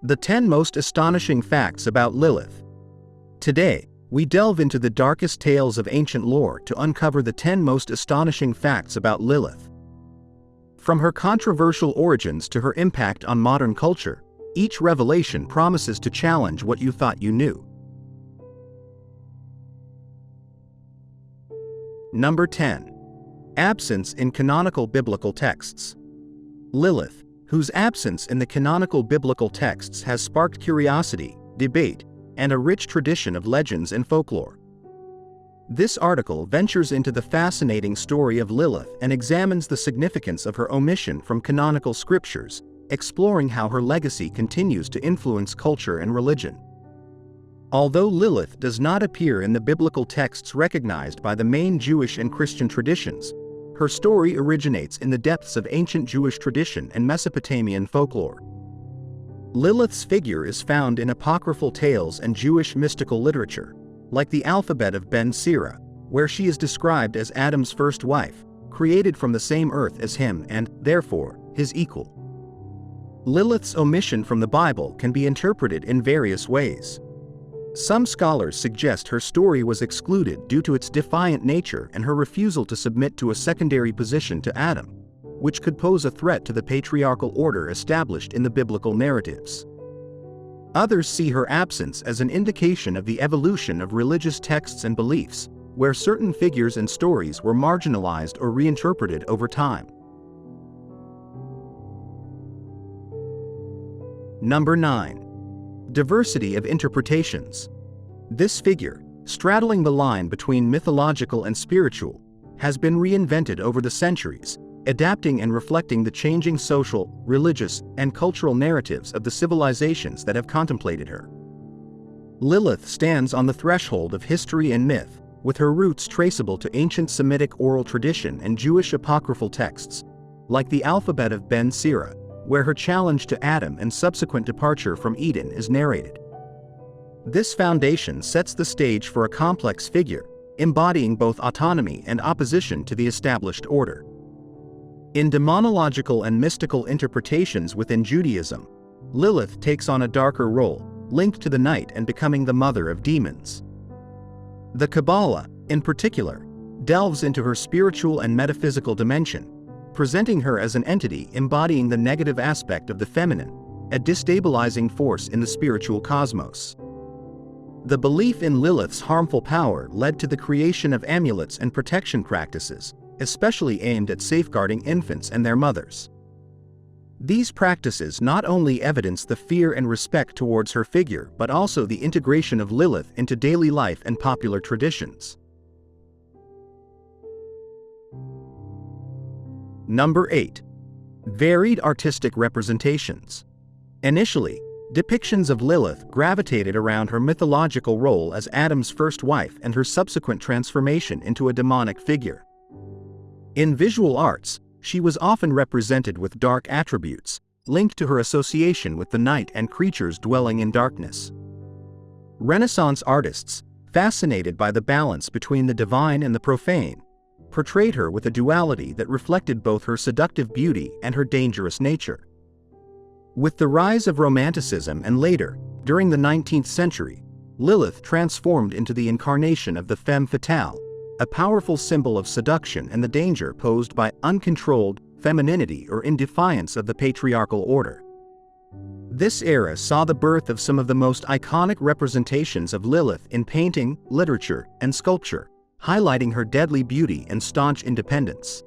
The 10 most astonishing facts about Lilith. Today, we delve into the darkest tales of ancient lore to uncover the 10 most astonishing facts about Lilith. From her controversial origins to her impact on modern culture, each revelation promises to challenge what you thought you knew. Number 10. Absence in canonical biblical texts. Lilith, whose absence in the canonical biblical texts has sparked curiosity, debate, and a rich tradition of legends and folklore. This article ventures into the fascinating story of Lilith and examines the significance of her omission from canonical scriptures, exploring how her legacy continues to influence culture and religion. Although Lilith does not appear in the biblical texts recognized by the main Jewish and Christian traditions, her story originates in the depths of ancient Jewish tradition and Mesopotamian folklore. Lilith's figure is found in apocryphal tales and Jewish mystical literature, like the alphabet of Ben Sira, where she is described as Adam's first wife, created from the same earth as him and, therefore, his equal. Lilith's omission from the Bible can be interpreted in various ways. Some scholars suggest her story was excluded due to its defiant nature and her refusal to submit to a secondary position to Adam, which could pose a threat to the patriarchal order established in the biblical narratives. Others see her absence as an indication of the evolution of religious texts and beliefs, where certain figures and stories were marginalized or reinterpreted over time. Number 9. Diversity of interpretations. This figure, straddling the line between mythological and spiritual, has been reinvented over the centuries, adapting and reflecting the changing social, religious, and cultural narratives of the civilizations that have contemplated her. Lilith stands on the threshold of history and myth, with her roots traceable to ancient Semitic oral tradition and Jewish apocryphal texts, like the alphabet of Ben Sira, where her challenge to Adam and subsequent departure from Eden is narrated. This foundation sets the stage for a complex figure, embodying both autonomy and opposition to the established order. In demonological and mystical interpretations within Judaism, Lilith takes on a darker role, linked to the night and becoming the mother of demons. The Cabala, in particular, delves into her spiritual and metaphysical dimension, presenting her as an entity embodying the negative aspect of the feminine, a destabilizing force in the spiritual cosmos. The belief in Lilith's harmful power led to the creation of amulets and protection practices, especially aimed at safeguarding infants and their mothers. These practices not only evidence the fear and respect towards her figure but also the integration of Lilith into daily life and popular traditions. Number 8. Varied artistic representations. Initially, depictions of Lilith gravitated around her mythological role as Adam's first wife and her subsequent transformation into a demonic figure. In visual arts, she was often represented with dark attributes, linked to her association with the night and creatures dwelling in darkness. Renaissance artists, fascinated by the balance between the divine and the profane, portrayed her with a duality that reflected both her seductive beauty and her dangerous nature. With the rise of Romanticism and later, during the 19th century, Lilith transformed into the incarnation of the femme fatale, a powerful symbol of seduction and the danger posed by uncontrolled femininity or in defiance of the patriarchal order. This era saw the birth of some of the most iconic representations of Lilith in painting, literature, and sculpture, highlighting her deadly beauty and staunch independence.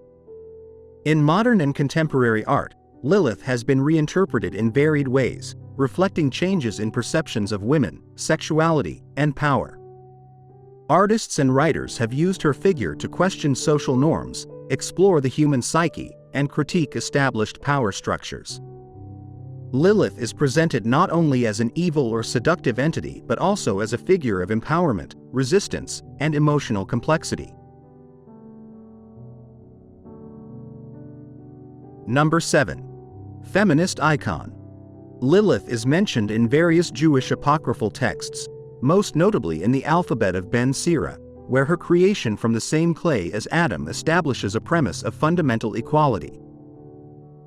In modern and contemporary art, Lilith has been reinterpreted in varied ways, reflecting changes in perceptions of women, sexuality, and power. Artists and writers have used her figure to question social norms, explore the human psyche, and critique established power structures. Lilith is presented not only as an evil or seductive entity but also as a figure of empowerment, resistance, and emotional complexity. Number 7. Feminist Icon. Lilith is mentioned in various Jewish apocryphal texts, most notably in the alphabet of Ben Sira, where her creation from the same clay as Adam establishes a premise of fundamental equality.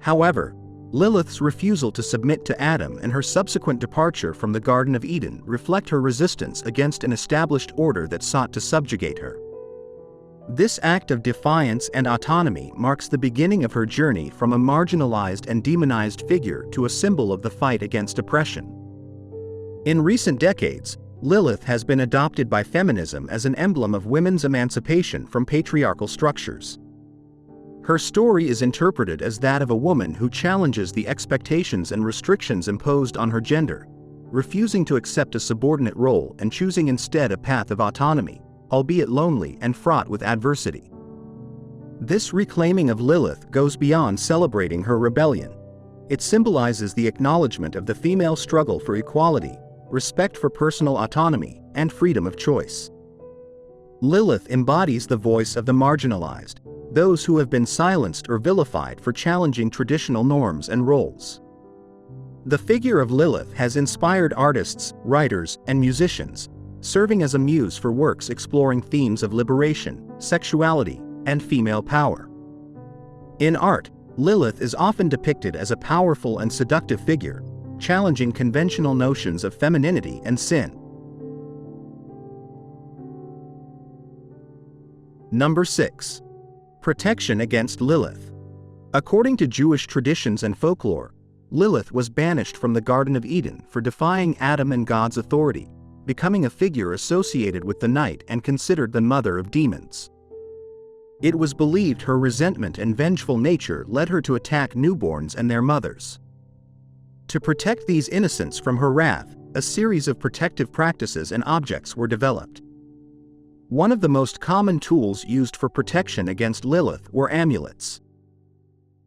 However, Lilith's refusal to submit to Adam and her subsequent departure from the Garden of Eden reflect her resistance against an established order that sought to subjugate her. This act of defiance and autonomy marks the beginning of her journey from a marginalized and demonized figure to a symbol of the fight against oppression. In recent decades, Lilith has been adopted by feminism as an emblem of women's emancipation from patriarchal structures. Her story is interpreted as that of a woman who challenges the expectations and restrictions imposed on her gender, refusing to accept a subordinate role and choosing instead a path of autonomy, albeit lonely and fraught with adversity. This reclaiming of Lilith goes beyond celebrating her rebellion. It symbolizes the acknowledgement of the female struggle for equality, respect for personal autonomy, and freedom of choice. Lilith embodies the voice of the marginalized, those who have been silenced or vilified for challenging traditional norms and roles. The figure of Lilith has inspired artists, writers, and musicians, serving as a muse for works exploring themes of liberation, sexuality, and female power. In art, Lilith is often depicted as a powerful and seductive figure, challenging conventional notions of femininity and sin. Number 6. Protection against Lilith. According to Jewish traditions and folklore, Lilith was banished from the Garden of Eden for defying Adam and God's authority, becoming a figure associated with the night and considered the mother of demons. It was believed her resentment and vengeful nature led her to attack newborns and their mothers. To protect these innocents from her wrath, a series of protective practices and objects were developed. One of the most common tools used for protection against Lilith were amulets.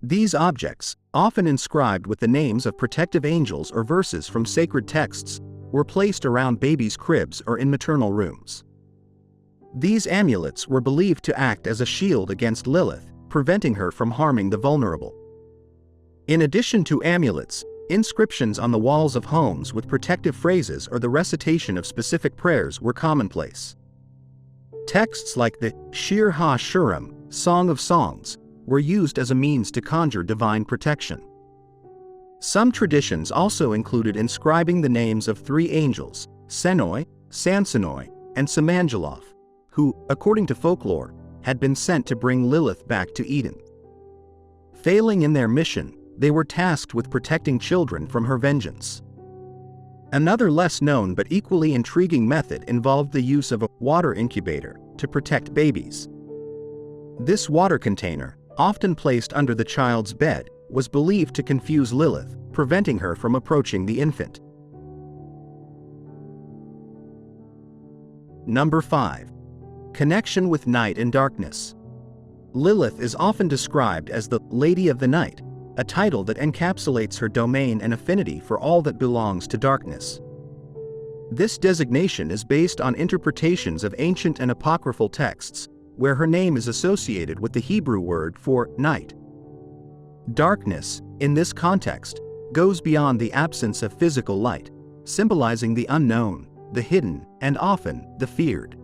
These objects, often inscribed with the names of protective angels or verses from sacred texts, were placed around babies' cribs or in maternal rooms. These amulets were believed to act as a shield against Lilith, preventing her from harming the vulnerable. In addition to amulets, inscriptions on the walls of homes with protective phrases or the recitation of specific prayers were commonplace. Texts like the Shir HaShirim, Song of Songs, were used as a means to conjure divine protection. Some traditions also included inscribing the names of 3 angels, Senoi, Sansanoi, and Samanjaloth, who, according to folklore, had been sent to bring Lilith back to Eden. Failing in their mission, they were tasked with protecting children from her vengeance. Another less known but equally intriguing method involved the use of a water incubator to protect babies. This water container, often placed under the child's bed, was believed to confuse Lilith, preventing her from approaching the infant. Number 5. Connection with night and darkness. Lilith is often described as the Lady of the Night, a title that encapsulates her domain and affinity for all that belongs to darkness. This designation is based on interpretations of ancient and apocryphal texts, where her name is associated with the Hebrew word for night. Darkness, in this context, goes beyond the absence of physical light, symbolizing the unknown, the hidden, and often the feared.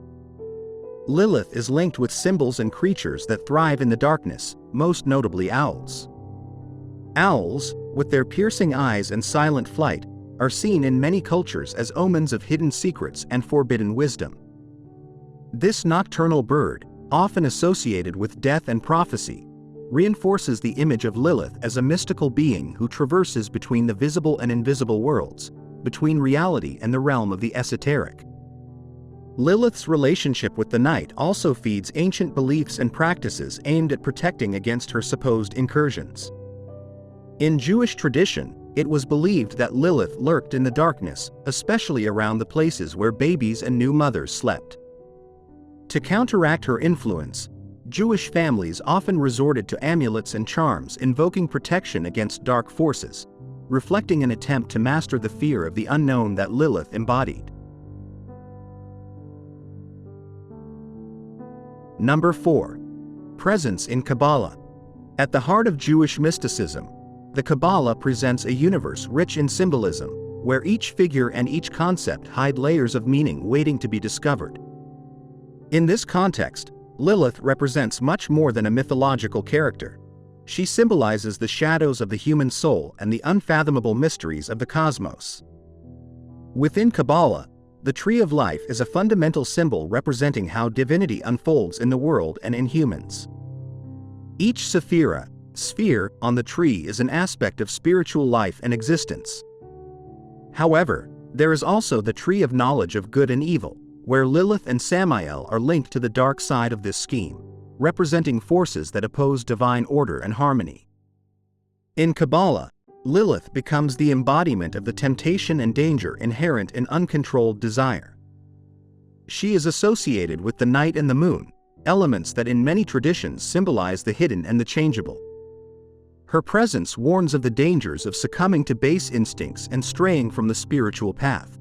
Lilith is linked with symbols and creatures that thrive in the darkness, most notably owls. Owls, with their piercing eyes and silent flight, are seen in many cultures as omens of hidden secrets and forbidden wisdom. This nocturnal bird, often associated with death and prophecy, reinforces the image of Lilith as a mystical being who traverses between the visible and invisible worlds, between reality and the realm of the esoteric. Lilith's relationship with the night also feeds ancient beliefs and practices aimed at protecting against her supposed incursions. In Jewish tradition, it was believed that Lilith lurked in the darkness, especially around the places where babies and new mothers slept. To counteract her influence, Jewish families often resorted to amulets and charms invoking protection against dark forces, reflecting an attempt to master the fear of the unknown that Lilith embodied. Number 4. Presence in Cabala. At the heart of Jewish mysticism, the Cabala presents a universe rich in symbolism, where each figure and each concept hide layers of meaning waiting to be discovered. In this context, Lilith represents much more than a mythological character. She symbolizes the shadows of the human soul and the unfathomable mysteries of the cosmos. Within Cabala, the Tree of Life is a fundamental symbol representing how divinity unfolds in the world and in humans. Each sphere on the tree is an aspect of spiritual life and existence. However, there is also the Tree of Knowledge of Good and Evil, where Lilith and Samael are linked to the dark side of this scheme, representing forces that oppose divine order and harmony. In Cabala, Lilith becomes the embodiment of the temptation and danger inherent in uncontrolled desire. She is associated with the night and the moon, elements that in many traditions symbolize the hidden and the changeable. Her presence warns of the dangers of succumbing to base instincts and straying from the spiritual path.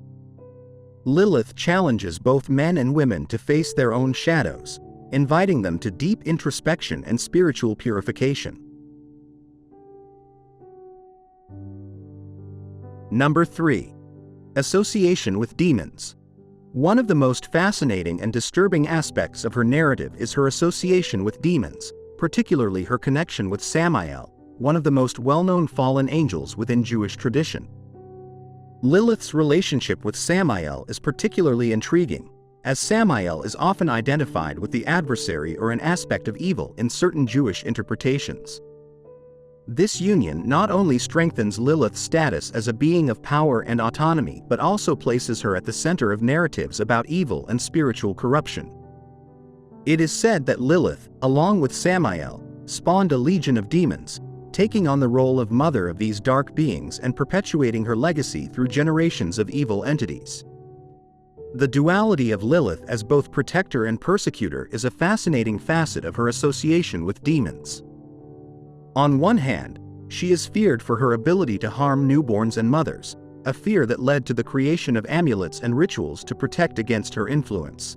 Lilith challenges both men and women to face their own shadows, inviting them to deep introspection and spiritual purification. Number 3. Association with demons. One of the most fascinating and disturbing aspects of her narrative is her association with demons, particularly her connection with Samael, one of the most well-known fallen angels within Jewish tradition. Lilith's relationship with Samael is particularly intriguing, as Samael is often identified with the adversary or an aspect of evil in certain Jewish interpretations. This union not only strengthens Lilith's status as a being of power and autonomy but also places her at the center of narratives about evil and spiritual corruption. It is said that Lilith, along with Samael, spawned a legion of demons, taking on the role of mother of these dark beings and perpetuating her legacy through generations of evil entities. The duality of Lilith as both protector and persecutor is a fascinating facet of her association with demons. On one hand, she is feared for her ability to harm newborns and mothers, a fear that led to the creation of amulets and rituals to protect against her influence.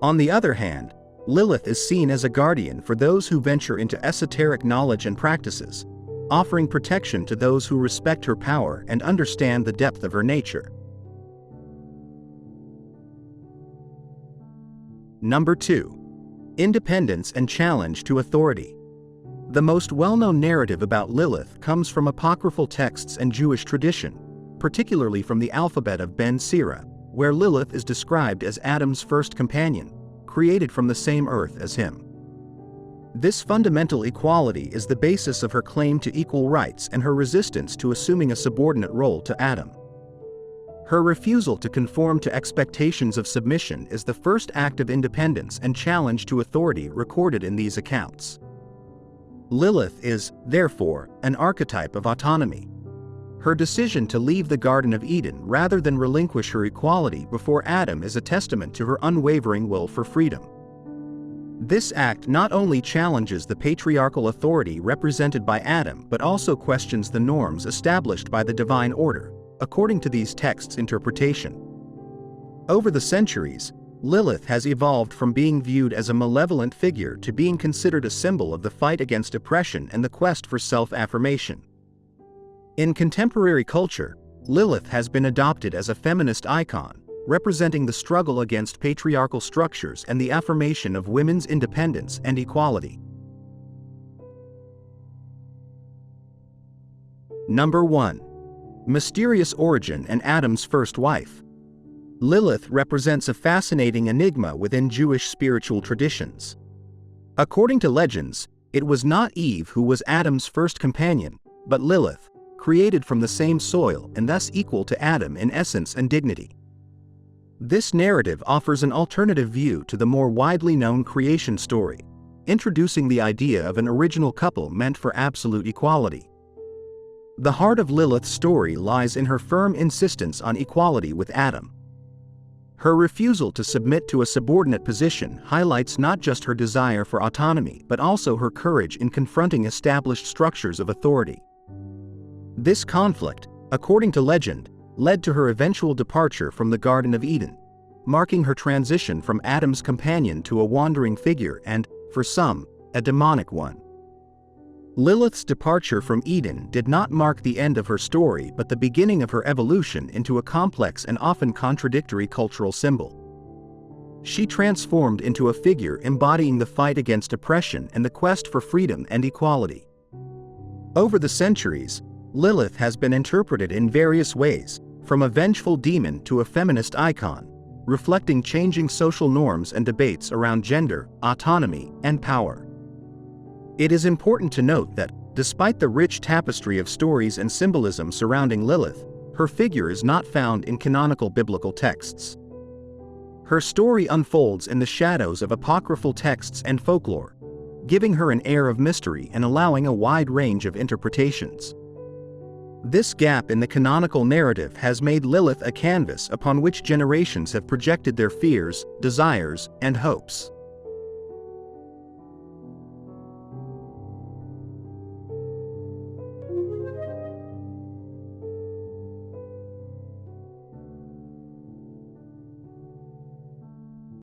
On the other hand, Lilith is seen as a guardian for those who venture into esoteric knowledge and practices, offering protection to those who respect her power and understand the depth of her nature. Number 2. Independence and challenge to authority. The most well-known narrative about Lilith comes from apocryphal texts and Jewish tradition, particularly from the alphabet of Ben Sira, where Lilith is described as Adam's first companion, created from the same earth as him. This fundamental equality is the basis of her claim to equal rights and her resistance to assuming a subordinate role to Adam. Her refusal to conform to expectations of submission is the first act of independence and challenge to authority recorded in these accounts. Lilith is, therefore, an archetype of autonomy. Her decision to leave the Garden of Eden rather than relinquish her equality before Adam is a testament to her unwavering will for freedom. This act not only challenges the patriarchal authority represented by Adam but also questions the norms established by the divine order, according to these texts' interpretation. Over the centuries, Lilith has evolved from being viewed as a malevolent figure to being considered a symbol of the fight against oppression and the quest for self-affirmation. In contemporary culture, Lilith has been adopted as a feminist icon, representing the struggle against patriarchal structures and the affirmation of women's independence and equality. Number 1. Mysterious origin and Adam's first wife. Lilith represents a fascinating enigma within Jewish spiritual traditions. According to legends, it was not Eve who was Adam's first companion, but Lilith, created from the same soil and thus equal to Adam in essence and dignity. This narrative offers an alternative view to the more widely known creation story, introducing the idea of an original couple meant for absolute equality. The heart of Lilith's story lies in her firm insistence on equality with Adam. Her refusal to submit to a subordinate position highlights not just her desire for autonomy but also her courage in confronting established structures of authority. This conflict, according to legend, led to her eventual departure from the Garden of Eden, marking her transition from Adam's companion to a wandering figure and, for some, a demonic one. Lilith's departure from Eden did not mark the end of her story but the beginning of her evolution into a complex and often contradictory cultural symbol. she transformed into a figure embodying the fight against oppression and the quest for freedom and equality. Over the centuries, Lilith has been interpreted in various ways, from a vengeful demon to a feminist icon, reflecting changing social norms and debates around gender, autonomy, and power. It is important to note that, despite the rich tapestry of stories and symbolism surrounding Lilith, her figure is not found in canonical biblical texts. Her story unfolds in the shadows of apocryphal texts and folklore, giving her an air of mystery and allowing a wide range of interpretations. This gap in the canonical narrative has made Lilith a canvas upon which generations have projected their fears, desires, and hopes.